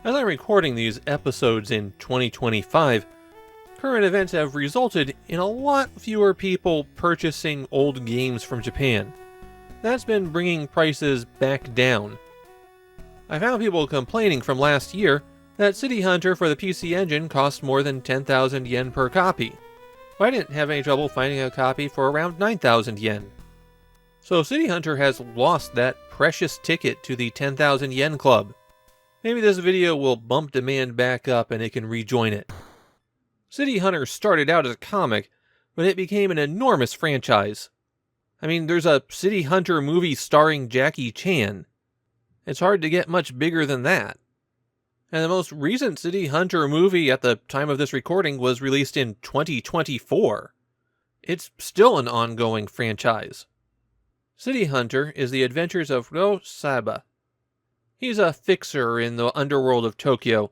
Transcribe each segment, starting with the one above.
As I'm recording these episodes in 2025, current events have resulted in a lot fewer people purchasing old games from Japan. That's been bringing prices back down. I found people complaining from last year that City Hunter for the PC Engine cost more than 10,000 yen per copy. I didn't have any trouble finding a copy for around 9,000 yen. So City Hunter has lost that precious ticket to the 10,000 yen club. Maybe this video will bump demand back up and it can rejoin it. City Hunter started out as a comic, but it became an enormous franchise. I mean, there's a City Hunter movie starring Jackie Chan. It's hard to get much bigger than that. And the most recent City Hunter movie at the time of this recording was released in 2024. It's still an ongoing franchise. City Hunter is the adventures of Ro Saba. He's a fixer in the underworld of Tokyo,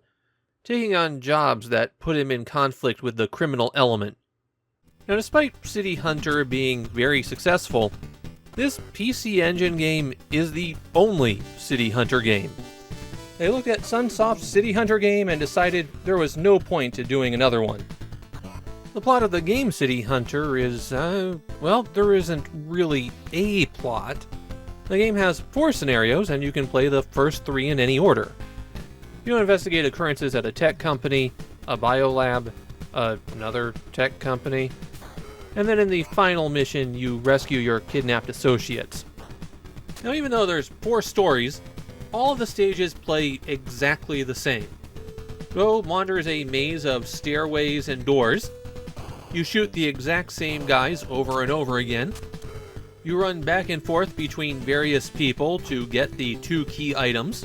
taking on jobs that put him in conflict with the criminal element. Now, despite City Hunter being very successful, this PC Engine game is the only City Hunter game. They looked at Sunsoft's City Hunter game and decided there was no point to doing another one. The plot of the game City Hunter is, well, there isn't really a plot. The game has 4 scenarios, and you can play the first 3 in any order. You investigate occurrences at a tech company, a biolab, another tech company, and then in the final mission, you rescue your kidnapped associates. Now, even though there's 4 stories, all of the stages play exactly the same. Go wanders a maze of stairways and doors. You shoot the exact same guys over and over again. You run back and forth between various people to get the 2 key items.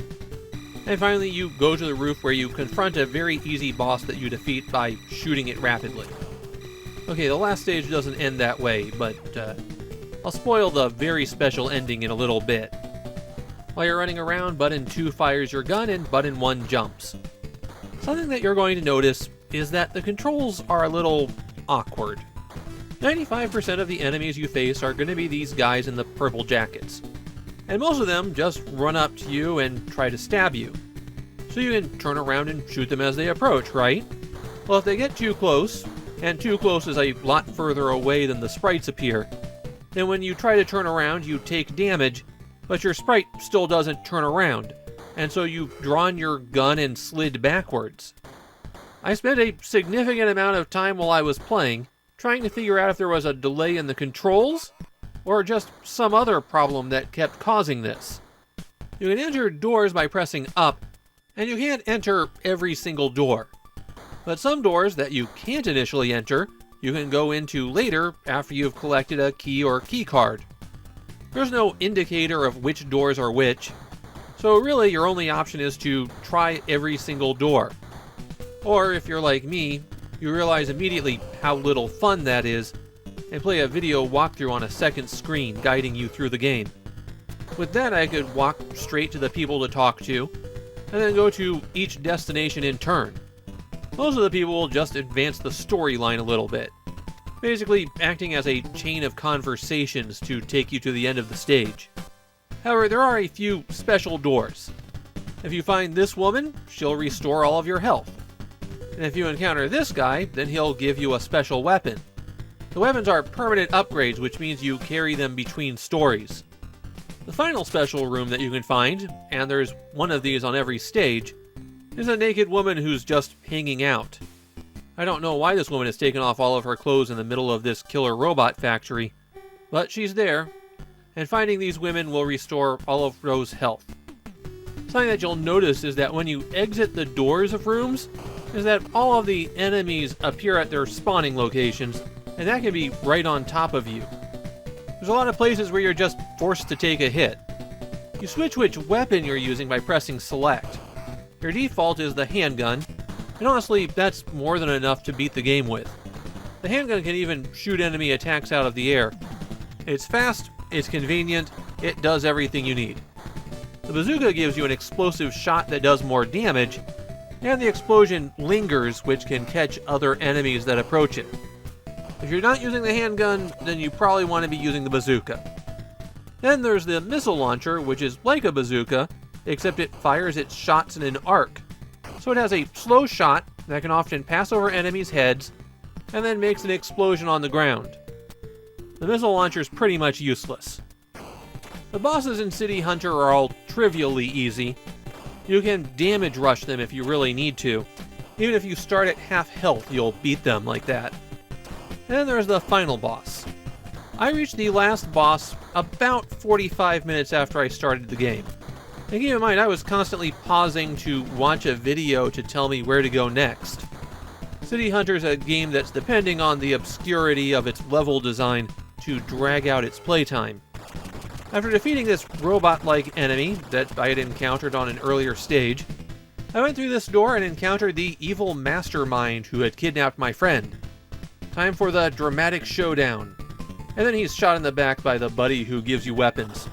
And finally, you go to the roof where you confront a very easy boss that you defeat by shooting it rapidly. Okay, the last stage doesn't end that way, but I'll spoil the very special ending in a little bit. While you're running around, Button 2 fires your gun and Button 1 jumps. Something that you're going to notice is that the controls are a little awkward. 95% of the enemies you face are going to be these guys in the purple jackets. And most of them just run up to you and try to stab you. So you can turn around and shoot them as they approach, right? Well, if they get too close, and too close is a lot further away than the sprites appear, then when you try to turn around, you take damage, but your sprite still doesn't turn around, and so you've drawn your gun and slid backwards. I spent a significant amount of time while I was playing trying to figure out if there was a delay in the controls, or just some other problem that kept causing this. You can enter doors by pressing up, and you can't enter every single door. But some doors that you can't initially enter, you can go into later after you've collected a key or key card. There's no indicator of which doors are which, so really your only option is to try every single door. Or if you're like me, you realize immediately how little fun that is, and play a video walkthrough on a second screen guiding you through the game. With that, I could walk straight to the people to talk to, and then go to each destination in turn. Most of the people will just advance the storyline a little bit, basically acting as a chain of conversations to take you to the end of the stage. However, there are a few special doors. If you find this woman, she'll restore all of your health. And if you encounter this guy, then he'll give you a special weapon. The weapons are permanent upgrades, which means you carry them between stories. The final special room that you can find, and there's one of these on every stage, is a naked woman who's just hanging out. I don't know why this woman has taken off all of her clothes in the middle of this killer robot factory, but she's there, and finding these women will restore all of Ro's health. Something that you'll notice is that when you exit the doors of rooms, is that all of the enemies appear at their spawning locations, and that can be right on top of you. There's a lot of places where you're just forced to take a hit. You switch which weapon you're using by pressing select. Your default is the handgun, and honestly, that's more than enough to beat the game with. The handgun can even shoot enemy attacks out of the air. It's fast, it's convenient, it does everything you need. The bazooka gives you an explosive shot that does more damage, and the explosion lingers, which can catch other enemies that approach it. If you're not using the handgun, then you probably want to be using the bazooka. Then there's the missile launcher, which is like a bazooka, except it fires its shots in an arc. So it has a slow shot that can often pass over enemies' heads and then makes an explosion on the ground. The missile launcher is pretty much useless. The bosses in City Hunter are all trivially easy. You can damage rush them if you really need to. Even if you start at half health, you'll beat them like that. And then there's the final boss. I reached the last boss about 45 minutes after I started the game. And keep in mind, I was constantly pausing to watch a video to tell me where to go next. City Hunter is a game that's depending on the obscurity of its level design to drag out its playtime. After defeating this robot-like enemy that I had encountered on an earlier stage, I went through this door and encountered the evil mastermind who had kidnapped my friend. Time for the dramatic showdown. And then he's shot in the back by the buddy who gives you weapons.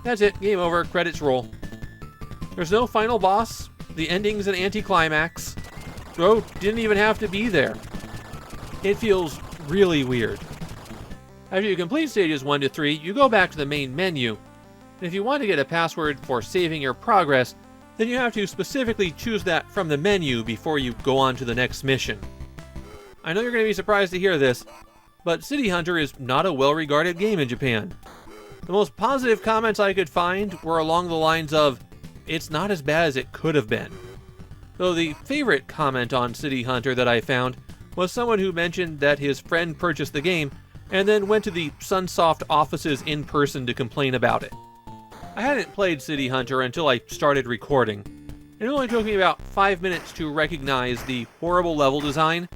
That's it, game over, credits roll. There's no final boss, the ending's an anticlimax. Bro didn't even have to be there. It feels really weird. After you complete stages 1 to 3, you go back to the main menu. And if you want to get a password for saving your progress, then you have to specifically choose that from the menu before you go on to the next mission. I know you're going to be surprised to hear this, but City Hunter is not a well-regarded game in Japan. The most positive comments I could find were along the lines of, "It's not as bad as it could have been." Though the favorite comment on City Hunter that I found was someone who mentioned that his friend purchased the game and then went to the Sunsoft offices in person to complain about it. I hadn't played City Hunter until I started recording. It only took me about 5 minutes to recognize the horrible level design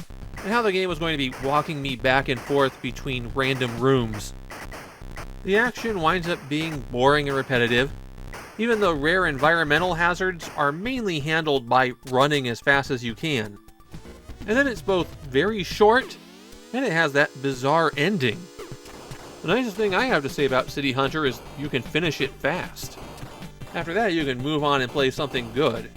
and how the game was going to be walking me back and forth between random rooms. The action winds up being boring and repetitive. Even the rare environmental hazards are mainly handled by running as fast as you can. And then it's both very short, and it has that bizarre ending. The nicest thing I have to say about City Hunter is you can finish it fast. After that, you can move on and play something good.